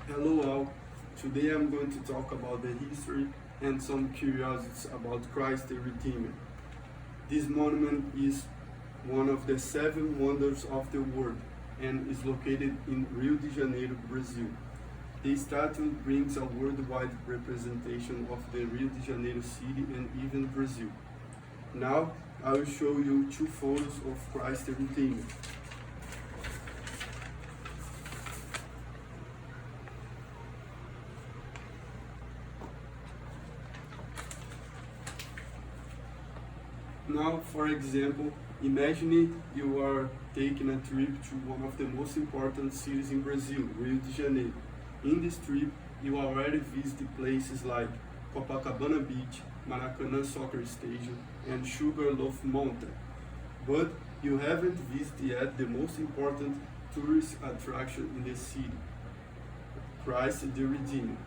Hello all, today I'm going to talk about the history and some curiosities about Christ the Redeemer. This monument is one of the 7 wonders of the world and is located in Rio de Janeiro, Brazil. The statue brings a worldwide representation of the Rio de Janeiro city and even Brazil. Now I will show you 2 photos of Christ the Redeemer. Now, for example, imagine you are taking a trip to one of the most important cities in Brazil, Rio de Janeiro. In this trip, you already visit places like Copacabana Beach, Maracanã Soccer Stadium, and Sugarloaf Mountain. But you haven't visited yet the most important tourist attraction in the city, Christ the Redeemer.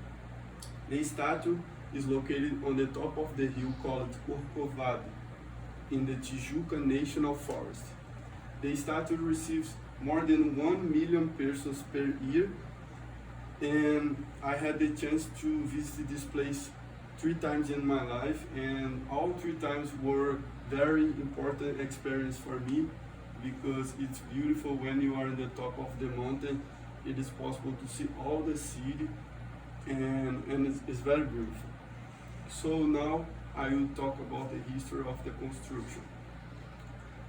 The statue is located on the top of the hill called Corcovado, in the Tijuca National Forest. The statue receives more than 1 million persons per year, and I had the chance to visit this place 3 times in my life, and all 3 times were very important experience for me because it's beautiful when you are in the top of the mountain. It is possible to see all the city, and it's very beautiful. So now I will talk about the history of the construction.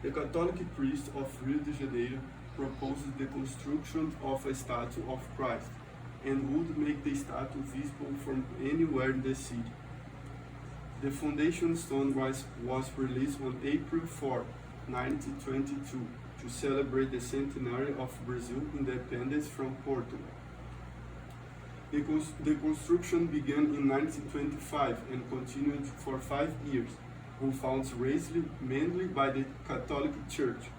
The Catholic priest of Rio de Janeiro proposed the construction of a statue of Christ and would make the statue visible from anywhere in the city. The foundation stone was released on April 4, 1922 to celebrate the centenary of Brazil's independence from Portugal. The construction began in 1925 and continued for 5 years, with funds raised mainly by the Catholic Church.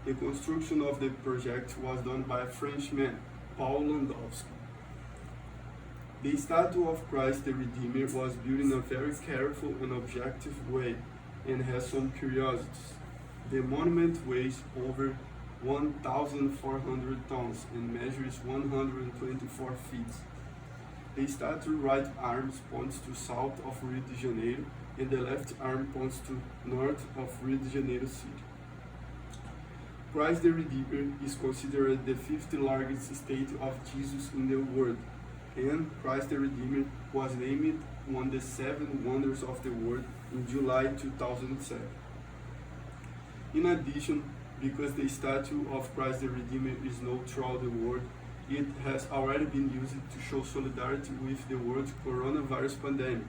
The construction of the project was done by a Frenchman, Paul Landowski. The statue of Christ the Redeemer was built in a very careful and objective way and has some curiosities. The monument weighs over 1,400 tons and measures 124 feet. The statue's right arm points to south of Rio de Janeiro and the left arm points to north of Rio de Janeiro city. Christ the Redeemer is considered the 5th largest statue of Jesus in the world, and Christ the Redeemer was named one of the 7 wonders of the world in July 2007. In addition, because the statue of Christ the Redeemer is known throughout the world, it has already been used to show solidarity with the world's coronavirus pandemic.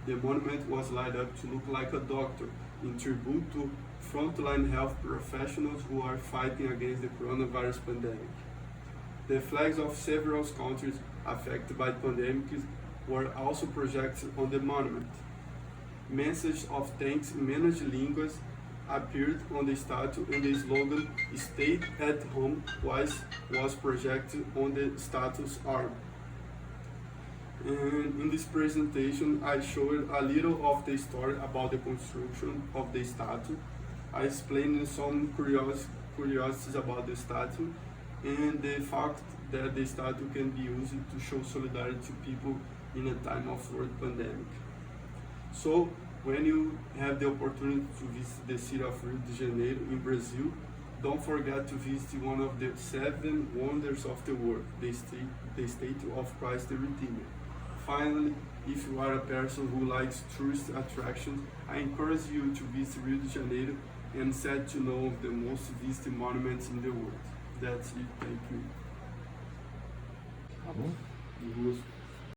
The monument was light up to look like a doctor, in tribute to frontline health professionals who are fighting against the coronavirus pandemic. The flags of several countries affected by pandemics were also projected on the monument. Messages of thanks in many languages appeared on the statue, and the slogan "Stay at Home" was projected on the statue's arm. And in this presentation, I showed a little of the story about the construction of the statue. I explained some curiosities about the statue and the fact that the statue can be used to show solidarity to people in a time of world pandemic. So, when you have the opportunity to visit the city of Rio de Janeiro in Brazil, don't forget to visit one of the 7 wonders of the world, the statue of Christ the Redeemer. Finally, if you are a person who likes tourist attractions, I encourage you to visit Rio de Janeiro and set to know of the most visited monuments in the world. That's it, thank you. Tá bom? Justo.